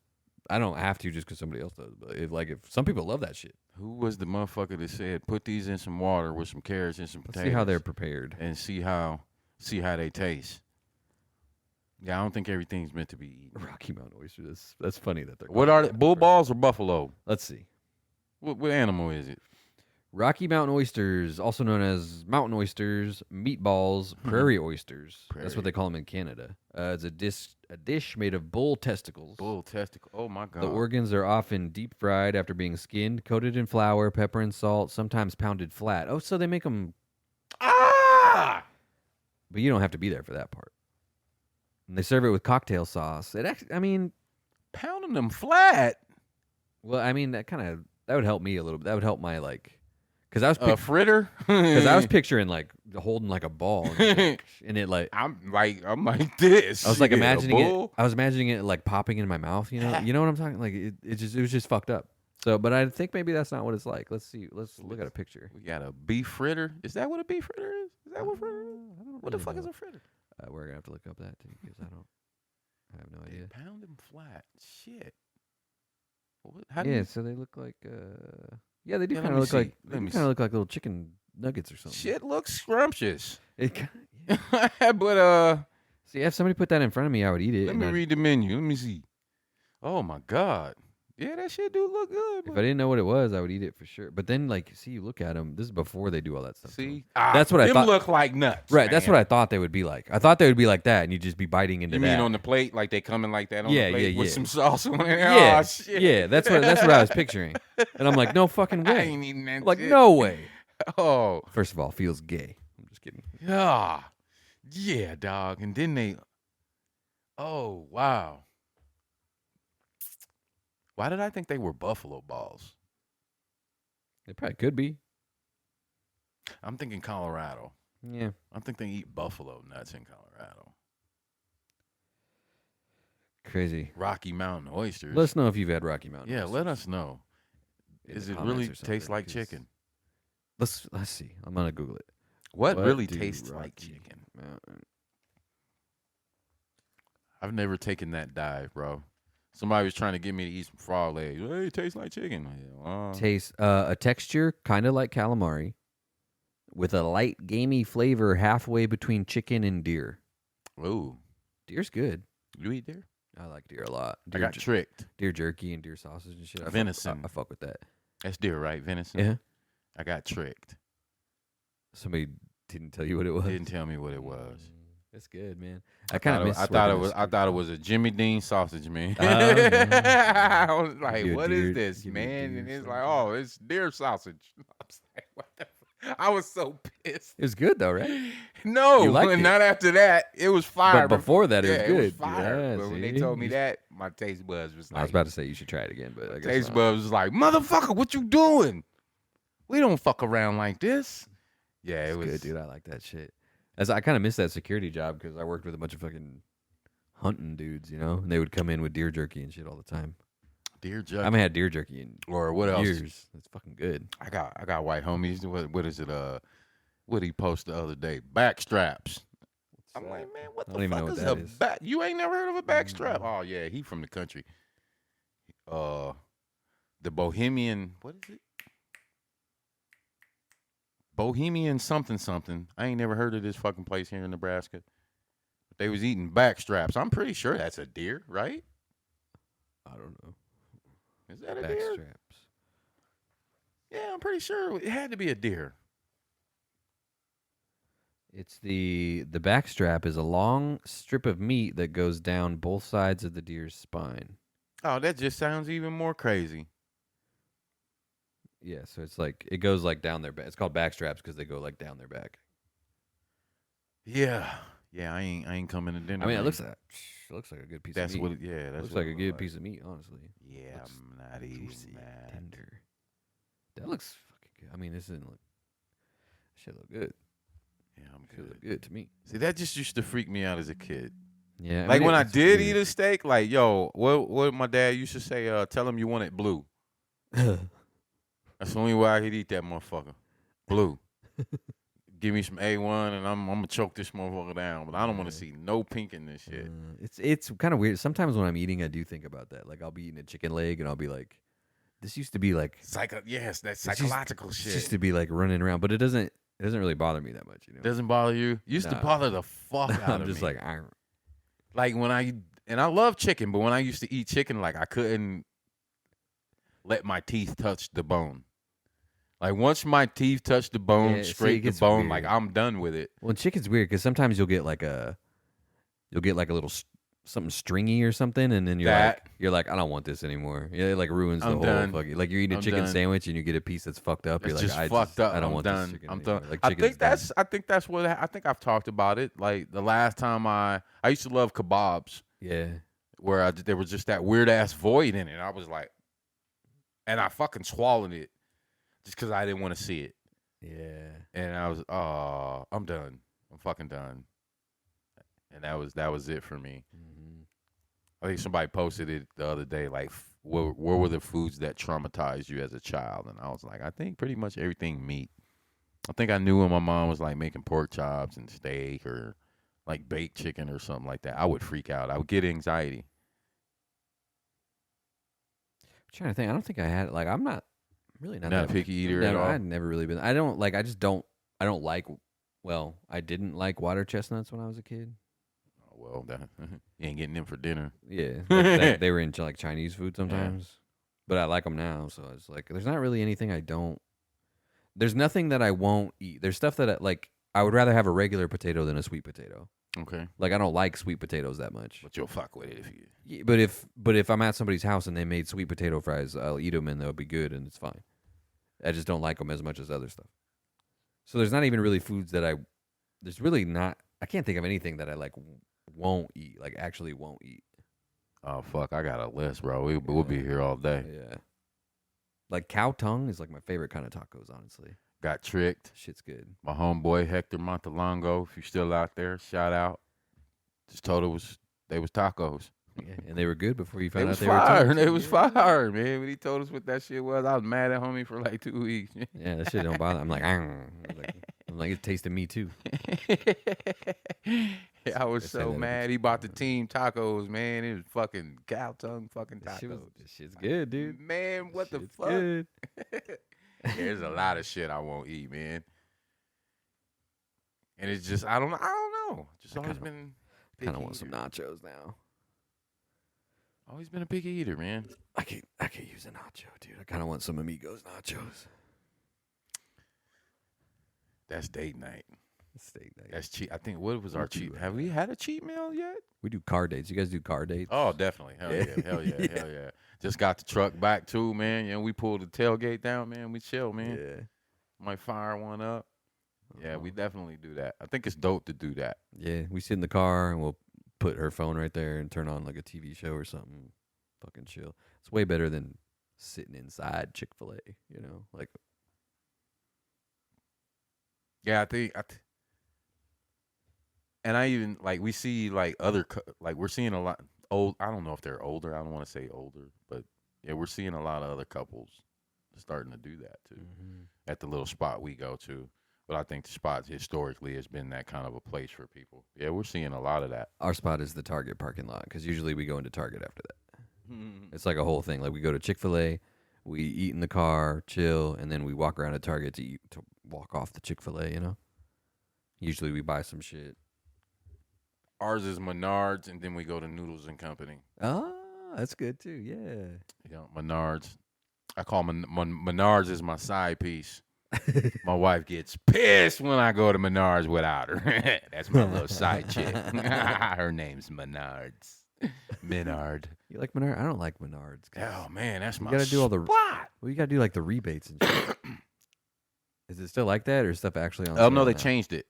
I don't have to just because somebody else does. But if some people love that shit. who was the motherfucker that said put these in some water with some carrots and some Let's potatoes? see how they're prepared. and see how they taste. Yeah, I don't think everything's meant to be eaten. Rocky Mountain oysters. That's funny that they're. What called are they? that Bull first. balls or buffalo? Let's see. What animal is it? Rocky Mountain oysters, also known as mountain oysters, meatballs, prairie oysters. That's what they call them in Canada. It's a dish made of bull testicles. Bull testicle. Oh my god. The organs are often deep fried after being skinned, coated in flour, pepper, and salt, sometimes pounded flat. Oh, so they make them. Ah! But you don't have to be there for that part. And they serve it with cocktail sauce. It actually, I mean, Pounding them flat. well, I mean that would help me a little bit. That would help my because I was A fritter. because I was picturing like holding like a ball and it like. I'm like this. I was like Shit, a imagining it. bull? I was imagining it like popping in my mouth. You know what I'm talking. Like it was just fucked up. So, but I think maybe that's not what it's like. Let's see. Let's look at a picture. We got a beef fritter. Is that what a beef fritter is? Is that what fritter is? What the fuck is a fritter? We're gonna have to look up that too because I have no idea. Pound them flat. Shit. How do Yeah, you, so they look like. Yeah, they do Yeah, kind let of me look like. see. They Let me kind of look like little chicken nuggets or something. Shit looks scrumptious. It, ki- But see, if somebody put that in front of me, I would eat it. let and me I'd- read the menu. Let me see. Oh my God. Yeah, that shit do look good. If I didn't know what it was, I would eat it for sure. But then, like, see, you look at them. This is before they do all that stuff. to 'em. See, That's what I them thought. look like nuts. Right, that's man. what I thought they would be like. I thought they would be like that, and you'd just be biting into You that. mean on the plate, like they coming like that on Yeah, the plate yeah, with yeah. some sauce on it? Yeah, Oh, shit. yeah, that's what I was picturing. And I'm like, no fucking I way. ain't eating that Like, shit. no way. Oh, First of all, feels gay. I'm just kidding. yeah. Yeah, dog. And then they, oh, wow. Why did I think they were buffalo balls? They probably could be. I'm thinking Colorado. Yeah. I think they eat buffalo nuts in Colorado. Crazy. Rocky Mountain oysters. Let us know if you've had Rocky Mountain. Yeah, oysters let us know. in Does the it comments really or something, taste like 'cause- chicken? Let's see. I'm gonna Google it. What really do tastes like Rocky chicken? Mountain- I've never taken that dive, bro. Somebody was trying to get me to eat some frog legs. Hey, it tastes like chicken. Taste a texture kind of like calamari, with a light gamey flavor halfway between chicken and deer. Ooh, Deer's good. you eat deer? I like deer a lot. I Deer, got tricked. deer jerky and deer sausage and shit. Venison. I fuck with that. That's deer, right? Venison. Yeah. I got tricked. Somebody didn't tell you what it was. Didn't tell me what it was. That's good, man. I kind of miss. I thought it was a Jimmy Dean sausage, man. Oh, yeah. I was like, Give you a "What is deer- this, give you a man?" deer And it's sausage. like, "Oh, it's deer sausage." I was like, "What the?" I was so pissed. It was good though, right? No, You liked it. not after that. It was fire. But before that, it was yeah, good. It was fire. Yeah, but when they see? told me You- that, my taste buds was I like, was about to say you should try it again, but I guess taste not. buds was like, "Motherfucker, what you doing? We don't fuck around like this." Yeah, it It's was good, dude. I like that shit. As I kind of miss that security job because I worked with a bunch of fucking hunting dudes, you know, and they would come in with deer jerky and shit all the time. deer I jerky. haven't had deer jerky in Or what else? years. It's fucking good. I got white homies. What is it? What he posted the other day? Back straps. I'm like, man, what I the don't even fuck know what is that a is. back? You ain't never heard of a back strap? Oh yeah, he from the country. The Bohemian. What is it? Bohemian something. I ain't never heard of this fucking place here in Nebraska. But they was eating back straps. I'm pretty sure that's a deer, right? I don't know. Is that a Back deer? straps. Yeah, I'm pretty sure it had to be a deer. It's the back strap is a long strip of meat that goes down both sides of the deer's spine. Oh, that just sounds even more crazy. Yeah, so it's like it goes like down their back. It's called back straps because they go like down their back. Yeah, I ain't coming to dinner. I mean, it man. looks like a good piece That's of meat. what. That's looks what like a it good like. piece of meat, honestly. Yeah, Looks I'm not eating Juicy, that. tender. That looks fucking good. I mean, this isn't look. Shit look good. Yeah, I'm Shit look good. good to me. See, that just used to freak me out as a kid. Yeah, Like mean, when I it's did weird. eat a steak, like yo, what my dad used to say, tell him you want it blue. That's the only way I could eat that motherfucker. Blue. Give me some A1 and I'm gonna choke this motherfucker down. But I don't want to see no pink in this shit. It's kind of weird. Sometimes when I'm eating, I do think about that. Like I'll be eating a chicken leg, and I'll be like, "This used to be like Yes, that's It's just- psychological It shit. used to be like running around, but it doesn't really bother me that much, you know. Doesn't bother you? Used to Nah. bother the fuck out I'm of just me. like, Like when I love chicken, but when I used to eat chicken, like I couldn't let my teeth touch the bone. Like once my teeth touch the bone, Yeah, see, it straight the gets bone, weird. like I'm done with it. well, chicken's weird because sometimes you'll get like a little something stringy or something, and then you're like, I don't want this anymore. Yeah, it like ruins the I'm whole done. fucking. Like you're eating a I'm chicken done. sandwich and you get a piece that's fucked up. It's You're like, just I fucked up. I don't I'm want done. this chicken. I'm anymore. done. Like I chicken's think done. that's what I think I've talked about it. Like the last time I used to love kebabs, Yeah. where there was just that weird ass void in it. I was like, and I fucking swallowed it just because I didn't want to see it. Yeah. And I was, I'm done. I'm fucking done. And that was it for me. Mm-hmm. I think somebody posted it the other day, like, where were the foods that traumatized you as a child? And I was like, I think pretty much everything meat. I think I knew when my mom was like making pork chops and steak or like baked chicken or something like that, I would freak out. I would get anxiety. I'm trying to think. I don't think I had like I'm not. Really Not a picky eater at all. I've never really been. I don't like. I just don't. I don't like. Well, I didn't like water chestnuts when I was a kid. Oh, well, you ain't getting them for dinner. Yeah, they were into like Chinese food sometimes, but I like them now. So it's like there's not really anything I don't. There's nothing that I won't eat. There's stuff that I would rather have a regular potato than a sweet potato. Okay. Like I don't like sweet potatoes that much. But you'll fuck with it if you. Yeah, but if I'm at somebody's house and they made sweet potato fries, I'll eat them and they'll be good and it's fine. I just don't like them as much as other stuff. So there's not even really foods that there's really not. I can't think of anything that I like won't eat. Like actually won't eat. Oh fuck! I got a list, bro. We'll be here all day. Yeah. Like cow tongue is like my favorite kind of tacos. Honestly, Got tricked. shit's good. My homeboy Hector Montalongo, if you're still out there, shout out. Just told they was tacos. Yeah, and they were good before you They found was out they were fire. tacos. They was fire, man. When he told us what that shit was, I was mad at homie for like 2 weeks. Yeah, that shit don't bother. I'm like, it tasted me too. I was I say so that mad. He bought the team tacos, man. It was fucking cow tongue fucking tacos. This shit's good, dude. Man, what the Shit's fuck? good. There's a lot of shit I won't eat, man. And it's just I don't know. Just I always kinda- been Kind of picky want some eater. nachos now. Always been a picky eater, man. I could use a nacho, dude. I kind of want some Amigos nachos. That's date night. Steak night. That's cheap. I think what was We our do, cheat? Have we had a cheat meal yet? We do car dates. You guys do car dates? Oh, definitely. Hell yeah. Hell yeah. Yeah. Hell yeah. Just got the truck back too, man. You know, we pulled the tailgate down, man. We chill, man. Yeah. Might fire one up. Yeah, we Uh-huh. definitely do that. I think it's dope to do that. Yeah, we sit in the car and we'll put her phone right there and turn on like a TV show or something. Fucking chill. It's way better than sitting inside Chick-fil-A, you know? Like, Yeah, and I even like we see like other like we're seeing a lot old. I don't know if they're older. I don't want to say older, but yeah, we're seeing a lot of other couples starting to do that too at the little spot we go to. But I think the spot historically has been that kind of a place for people. Yeah, we're seeing a lot of that. our spot is the Target parking lot because usually we go into Target after that. It's like a whole thing. Like we go to Chick-fil-A, we eat in the car, chill, and then we walk around to Target to walk off the Chick-fil-A, you know? Usually we buy some shit. Ours is Menards, and then we go to Noodles and Company. Ah, that's good too. Yeah. You know, Menards. I call Menards is my side piece. My wife gets pissed when I go to Menards without her. That's my little side chick. Her name's Menards. Menard. You like Menard? I don't like Menards. 'Cause Oh man, that's you my gotta do all the spot. well, you gotta do like the rebates and shit. Is it still like that, or is stuff actually on? Oh sale no, they now? changed it.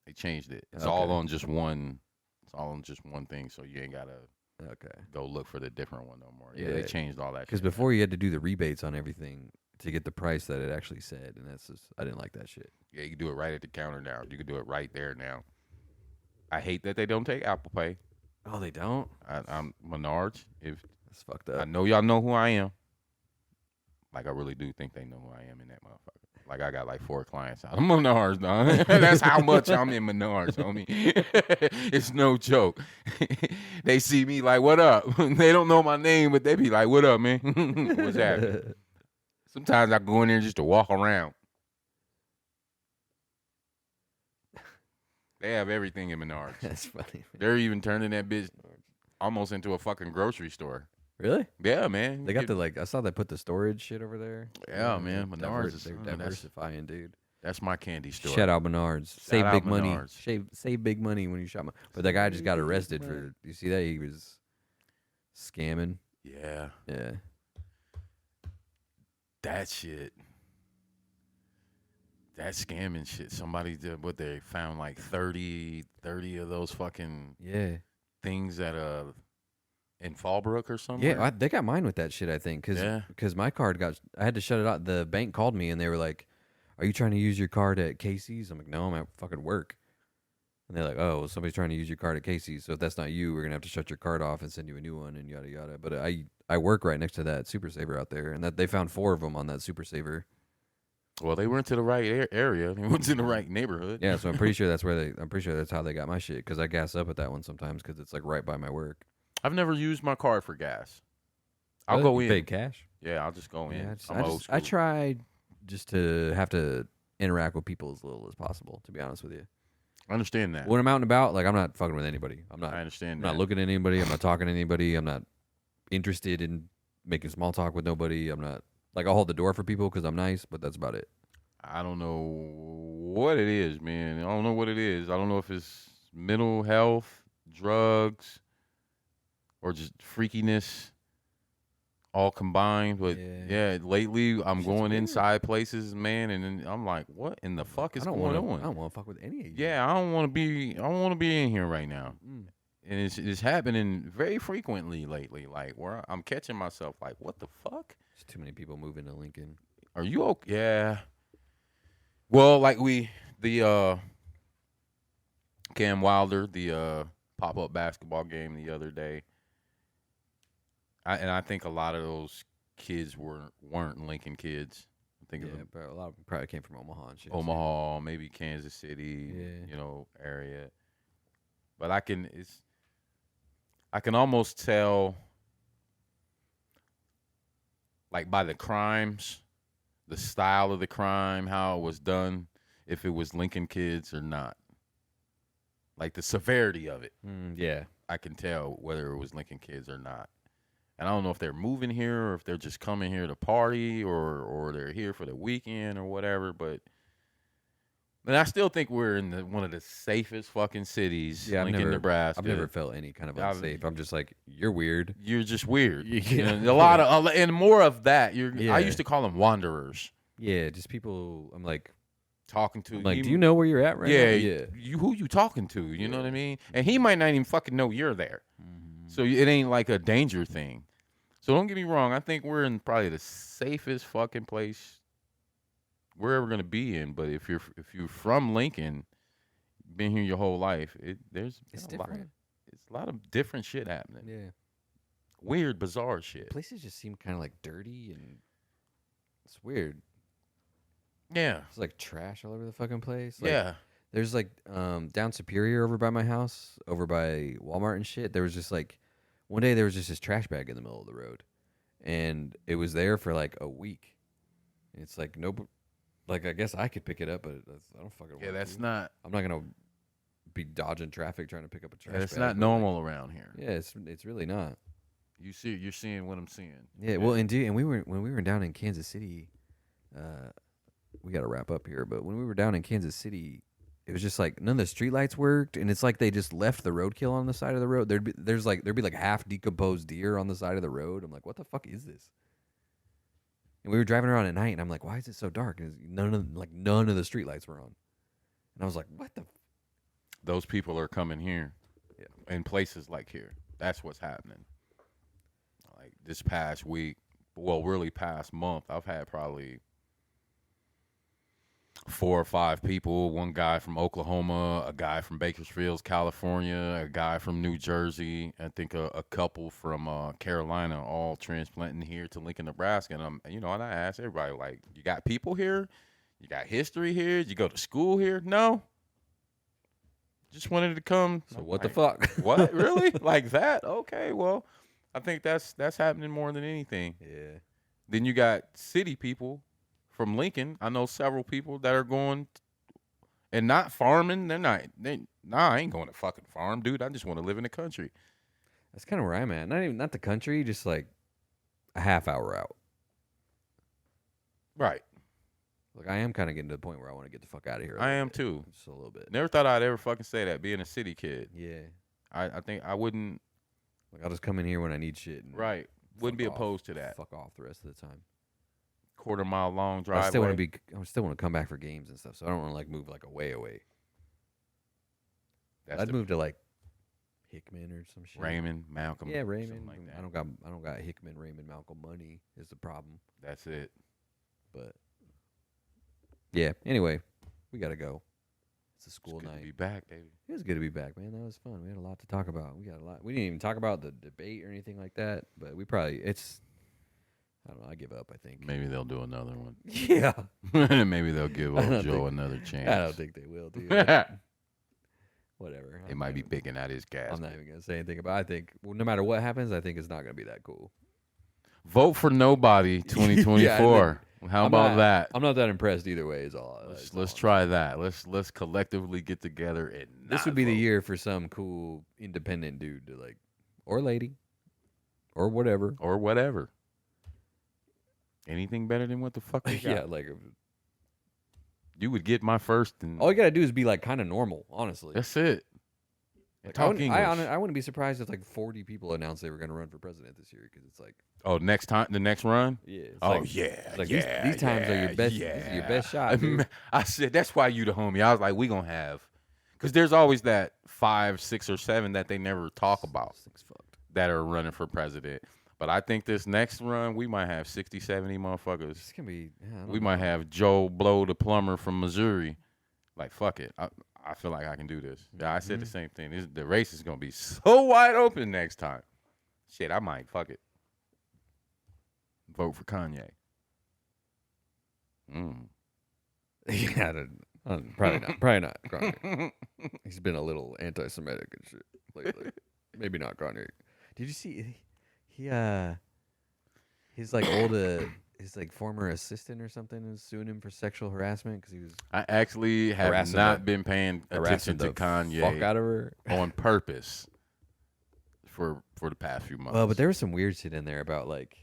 They changed it. It's Okay. all on just one. It's all on just one thing, so you ain't gotta Okay. go look for the different one no more. Yeah, Yeah. they changed all that. Because shit. before you had to do the rebates on everything to get the price that it actually said, and that's just I didn't like that shit. Yeah, you can do it right at the counter now. You can do it right there now. I hate that they don't take Apple Pay. Oh, they don't. I'm Menards. If That's fucked I up. know y'all know who I am, like I really do think they know who I am in that motherfucker. Like I got like 4 clients out of Menards, dog. That's how much I'm in Menards, homie. It's no joke. They see me like, "What up?" They don't know my name, but they be like, "What up, man? What's happening?" Sometimes I go in there just to walk around. They have everything in Menards. That's funny. Man. They're even turning that bitch almost into a fucking grocery store. Really? Yeah, man. They got the like. I saw they put the storage shit over there. Yeah, man, Menards. Menards is They're that's- diversifying, dude. That's my candy store. Shout out Menards. Save out big money. Menards. Save big money when you shop. But that guy just got Save arrested money. for. You see that he was scamming. Yeah, Yeah. that shit. That scamming shit. Somebody did what they found like 30 of those fucking Yeah. things at in Fallbrook or something. Yeah, they got mine with that shit. I think Yeah. because my card got. I had to shut it out. The bank called me and they were like, "Are you trying to use your card at Casey's?" I'm like, "No, I'm at fucking work." And they're like, "Oh, well, somebody's trying to use your card at Casey's. So if that's not you, we're gonna have to shut your card off and send you a new one and yada yada." But I work right next to that Super Saver out there, and that they found 4 of them on that Super Saver. Well, they went to the right area. They went to the right neighborhood. Yeah, so I'm pretty sure that's where they. I'm pretty sure that's how they got my shit because I gas up at that one sometimes because it's like right by my work. I've never used my card for gas. I'll go You in. pay cash. Yeah, I'll just go in. Yeah, I'm old school. I tried just to have to interact with people as little as possible. To be honest with you, I understand that. when I'm out and about, like I'm not fucking with anybody. I understand I'm that. not looking at anybody. I'm not talking to anybody. I'm not interested in making small talk with nobody. I'm not like I'll hold the door for people because I'm nice, but that's about it. I don't know what it is, man. I don't know what it is. I don't know if it's mental health, drugs, or just freakiness all combined. But yeah, lately I'm Shit's going weird. inside places, man, and then I'm like, what in the fuck is going on? I don't want to fuck with any of you. Yeah, I don't want to be. I don't want to be in here right now. And it's happening very frequently lately. Like where I'm catching myself, like, what the fuck? There's too many people moving to Lincoln. Are you okay? Yeah. Well, like the Cam Wilder, the pop up basketball game the other day. I think a lot of those kids weren't Lincoln kids. I think but a lot of them probably came from Omaha and shit. Omaha, maybe Kansas City, area. But I can almost tell, like by the crimes, the style of the crime, how it was done, if it was Lincoln kids or not. Like the severity of it. Yeah. I can tell whether it was Lincoln kids or not. And I don't know if they're moving here or if they're just coming here to party or they're here for the weekend or whatever. But I still think we're in one of the safest fucking cities, Lincoln, Nebraska. I've never felt any kind of unsafe. I'm just like, you're weird. You're just weird. Yeah. A lot of and more of that. I used to call them wanderers. Yeah, just people. I'm like talking to. I'm like, do you know where you're at right now? Yeah. Who you talking to? You know what I mean? And he might not even fucking know you're there. So it ain't like a danger thing. So don't get me wrong. I think we're in probably the safest fucking place we're ever gonna be in. But if you're from Lincoln, been here your whole life, it's different. It's a lot of different shit happening. Yeah, weird, bizarre shit. Places just seem kind of like dirty and it's weird. Yeah, it's like trash all over the fucking place. Like, yeah, there's like down Superior over by my house, over by Walmart and shit. There was just like one day there was just this trash bag in the middle of the road, and it was there for like a week. And it's like nope. Like I guess I could pick it up, but I don't fucking. Yeah, that's not. I'm not gonna be dodging traffic trying to pick up a trash. That's bag, not normal around here. Yeah, it's really not. You're seeing what I'm seeing. Yeah, well, indeed, and when we were down in Kansas City, we got to wrap up here. But when we were down in Kansas City, it was just like none of the streetlights worked, and it's like they just left the roadkill on the side of the road. There'd be like half decomposed deer on the side of the road. I'm like, what the fuck is this? And we were driving around at night, and I'm like, why is it so dark? And none of the streetlights were on. And I was like, what the? Those people are coming here, in places like here. That's what's happening. Like this past week, well, really past month, I've had probably 4 or 5 people. One guy from Oklahoma, a guy from Bakersfield, California, a guy from New Jersey. I think a couple from Carolina, all transplanting here to Lincoln, Nebraska. And and I asked everybody, like, you got people here? You got history here? Did you go to school here? No. Just wanted to come. So what the fuck? What? Really? Like that? Okay, well, I think that's happening more than anything. Yeah. Then you got city people from Lincoln. I know several people that are going and not farming. I ain't going to fucking farm, dude. I just want to live in the country. That's kind of where I'm at. Not the country, just like a half hour out. Right. Like I am kind of getting to the point where I want to get the fuck out of here. I am too. Just a little bit. Never thought I'd ever fucking say that, being a city kid. Yeah. I think I wouldn't. Like I'll just come in here when I need shit. And right. Wouldn't be opposed to that. Fuck off the rest of the time. Quarter-mile long driveway. I still want to come back for games and stuff. So I don't want to like move like away. I'd move to like Hickman or some shit. Raymond, Malcolm. Yeah, Raymond. Like that. I don't got Hickman, Raymond, Malcolm money is the problem. That's it. But yeah. Anyway, we gotta go. It's a school night. To be back, baby. It was good to be back, man. That was fun. We had a lot to talk about. We didn't even talk about the debate or anything like that. But I don't know. I give up. I think maybe they'll do another one. Yeah. Maybe they'll give old Joe another chance. I don't think they will, dude. Whatever. They might be picking out his gas. I'm not even gonna say anything about it. I think no matter what happens, I think it's not gonna be that cool. Vote for nobody 2024. How about that? I'm not that impressed either way. Is all. Let's try that. Let's collectively get together and this would be the year for some cool independent dude to like, or lady, or whatever. Anything better than what the fuck we got? Yeah, like you would get my first. And all you gotta do is be like kind of normal. Honestly, that's it. Like, Talk English. I wouldn't be surprised if like 40 people announced they were gonna run for president this year because it's like, oh, the next run. Yeah. These times are your best. Yeah. This is your best shot. Dude. I said that's why you the homie. I was like, we gonna have, because there's always that 5, 6, or 7 that they never talk about that are running for president. But I think this next run we might have 60, 70 motherfuckers. It's gonna be. Yeah, we might have Joe Blow the plumber from Missouri. Like fuck it. I feel like I can do this. Yeah, I said the same thing. The race is gonna be so wide open next time. Shit, I might fuck it. Vote for Kanye. Yeah, probably not. Kanye. He's been a little anti-Semitic and shit lately. Maybe not Kanye. Did you see his like his like former assistant or something is suing him for sexual harassment because he was. I actually have not been paying attention to Kanye fuck out of her on purpose for the past few months. Well, but there was some weird shit in there about like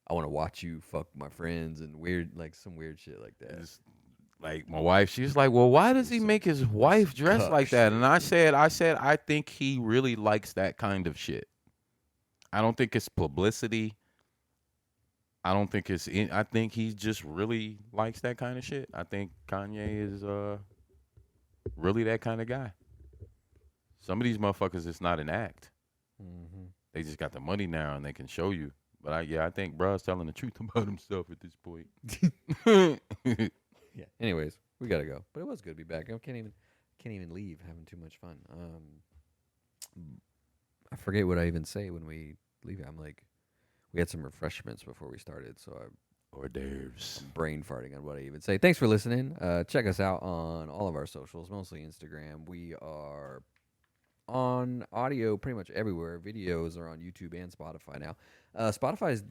I want to watch you fuck my friends and some weird shit like that. It's like my wife, she's like, "Well, why does he make his wife dress like that?" And I said, I think he really likes that kind of shit. I don't think it's publicity. I don't think I think he just really likes that kind of shit. I think Kanye is really that kind of guy. Some of these motherfuckers, it's not an act. Mm-hmm. They just got the money now and they can show you. But I think bruh's telling the truth about himself at this point. Yeah. Anyways, we gotta go. But it was good to be back. I can't even leave. Having too much fun. I forget what I even say when we leave. I'm like, we had some refreshments before we started, so hors d'oeuvres. I'm brain farting on what I even say. Thanks for listening. Check us out on all of our socials, mostly Instagram. We are on audio pretty much everywhere. Videos are on YouTube and Spotify now. Spotify's,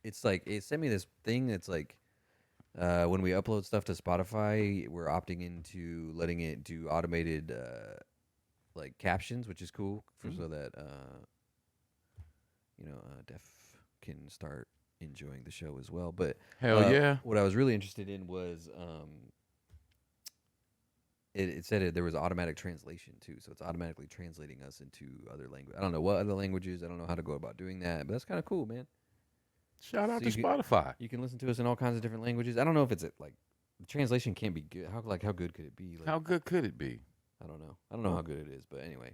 it's like, it sent me this thing that's like, when we upload stuff to Spotify, we're opting into letting it do automated like captions, which is cool so that deaf can start enjoying the show as well. But hell yeah, what I was really interested in was it said there was automatic translation too, so it's automatically translating us into other language. I don't know what other languages. I don't know how to go about doing that, but that's kind of cool, man. Shout out to Spotify. You can listen to us in all kinds of different languages. I don't know if it's like the translation can't be good. How good could it be? Like, how good could it be? I don't know. I don't know how good it is, but anyway.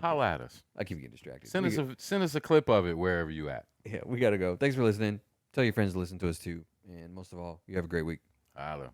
Holla at us. I keep getting distracted. Send us a clip of it wherever you at. Yeah, we gotta go. Thanks for listening. Tell your friends to listen to us too, and most of all, you have a great week. Holla.